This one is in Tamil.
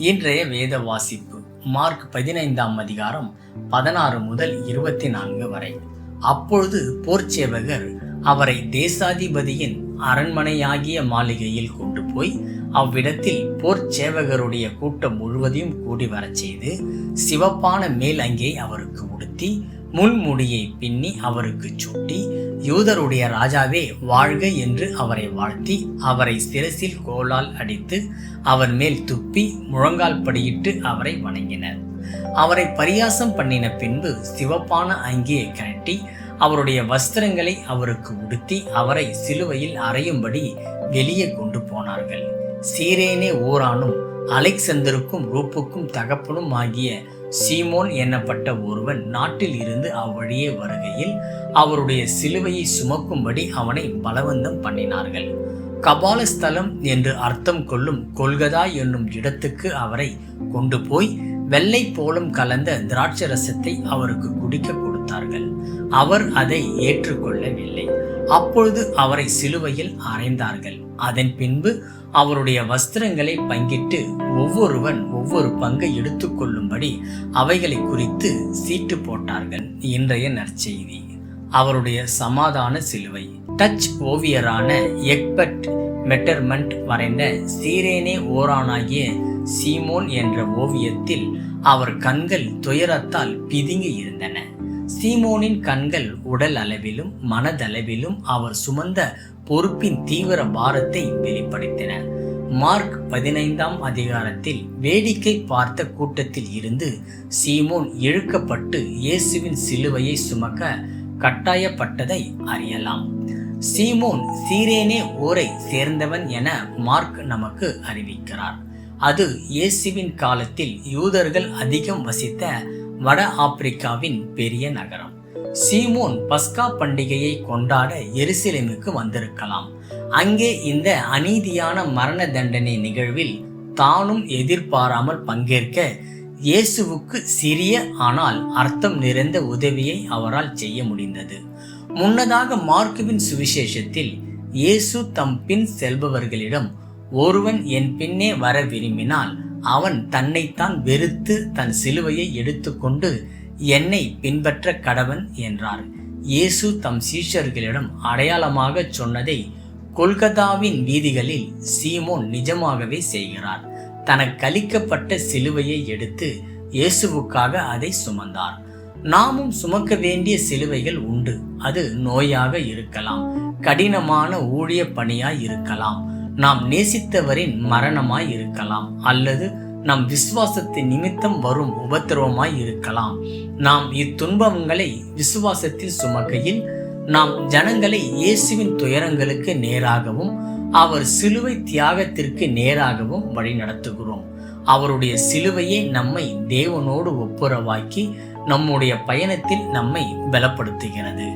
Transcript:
இன்றைய வேத வாசிப்பு மார்க் 15ஆம் அதிகாரம் 16 முதல் 24 வரை. அப்பொழுது போர்ச்சேவகர் அவரை தேசாதிபதியின் அரண்மனையாகிய மாளிகையில் கொண்டு போய் அவ்விடத்தில் போர்ச்சேவகருடைய கூட்டம் முழுவதையும் கூடி வரச் செய்து சிவப்பான மேல் அங்கியை அவருக்கு உடுத்தி முள்முடியை பின்னி அவருக்கு சூட்டி, யூதருடைய ராஜாவே வாழ்க என்று அவரை வாழ்த்தி, அவரை சிரசில் கோலால் அடித்து அவர் மேல் துப்பி முழங்கால் படியிட்டு அவரை வணங்கினர். அவரை பரியாசம் பண்ணின பின்பு சிவப்பான அங்கியை கழட்டி அவருடைய வஸ்திரங்களை அவருக்கு உடுத்தி அவரை சிலுவையில் அறையும்படி வெளியே கொண்டு போனார்கள். சீரேனே ஊரானும் அலெக்சந்தருக்கும் ரூப்புக்கும் தகப்பனும் ஆகிய சீமோன் என்னப்பட்ட ஒருவன் நாட்டில் இருந்து அவ்வழியே வருகையில் அவருடைய சிலுவையை சுமக்கும்படி அவனை பலவந்தம் பண்ணினார்கள். கபாலஸ்தலம் என்று அர்த்தம் கொள்ளும் கொல்கதா என்னும் இடத்துக்கு அவரை கொண்டு போய் வெள்ளை போலம் கலந்த திராட்சரசத்தை அவருக்கு குடிக்க கொடுத்தார்கள். அவர் அதை ஏற்றுக்கொள்ளவில்லை. அப்பொழுது அவரை சிலுவையில் அறைந்தார்கள். அதன் பின்பு அவருடைய வஸ்திரங்களை பங்கிட்டு ஒவ்வொருவன் ஒவ்வொரு பங்கை எடுத்துக்கொள்ளும்படி அவைகளை குறித்து சீட்டு போட்டார்கள். இன்றைய நற்செய்தி. அவருடைய சமாதான சிலுவை. டச் ஓவியரான எக்பர்ட் மெட்டர்மண்ட் வரைந்த சீரேனே ஓரானாகிய சீமோன் என்ற ஓவியத்தில் அவர் கண்கள் துயரத்தால் பிதுங்கி இருந்தன. சீமோனின் கண்கள் உடல் அளவிலும் மனதளவிலும் அவர் சுமந்த பொறுப்பின் தீவிர பாரத்தை வெளிப்படுத்தின. மார்க் 15ஆம் அதிகாரத்தில் வேடிக்கை பார்த்த கூட்டத்தில் இருந்து சீமோன் இழுக்கப்பட்டு இயேசுவின் சிலுவையை சுமக்க கட்டாயப்பட்டதை அறியலாம். சீமோன் சீரேனே ஊரை சேர்ந்தவன் என மார்க் நமக்கு அறிவிக்கிறார். அது இயேசுவின் காலத்தில் யூதர்கள் அதிகம் வசித்த வட ஆப்பிரிக்காவின் பெரிய நகரம். சீமோன் பஸ்கா பண்டிகையை கொண்டாட எருசலேமுக்கு வந்திருக்கலாம். அங்கே இந்த அநீதியான மரண தண்டனை நிகழ்வில் தானும் எதிர்பாராமல் பங்கேற்க இயேசுவுக்கு சிறிய ஆனால் அர்த்தம் நிறைந்த உதவியை அவரால் செய்ய முடிந்தது. முன்னதாக மார்க்குவின் சுவிசேஷத்தில் இயேசு தம் பின் செல்பவர்களிடம், ஒருவன் என் பின்னே வர விரும்பினால் அவன் தன்னைத்தான் வெறுத்து தன் சிலுவையை எடுத்துக்கொண்டு என்னை பின்பற்ற கடவன் என்றார். இயேசு தம் சீஷர்களிடம் அடையாளமாக சொன்னதை கொல்கத்தாவின் வீதிகளில் சீமோன் நிஜமாகவே செய்கிறார். தனக்கு அளிக்கப்பட்ட சிலுவையை எடுத்து இயேசுவுக்காக அதை சுமந்தார். நாமும் சுமக்க வேண்டிய சிலுவைகள் உண்டு. அது நோயாக இருக்கலாம், கடினமான ஊழிய பணியாய் இருக்கலாம், நாம் நேசித்தவரின் மரணமாய் இருக்கலாம், அல்லது நம் விசுவாசத்தின் நிமித்தம் வரும் உபத்திரவமாய் இருக்கலாம். நாம் இத்துன்பங்களை விசுவாசத்தில் சுமக்கையில் நாம் ஜனங்களை இயேசுவின் துயரங்களுக்கு நேராகவும் அவர் சிலுவை தியாகத்திற்கு நேராகவும் வழி நடத்துகிறோம். அவருடைய சிலுவையே நம்மை தேவனோடு ஒப்புரவாக்கி நம்முடைய பயணத்தில் நம்மை பலப்படுத்துகிறது.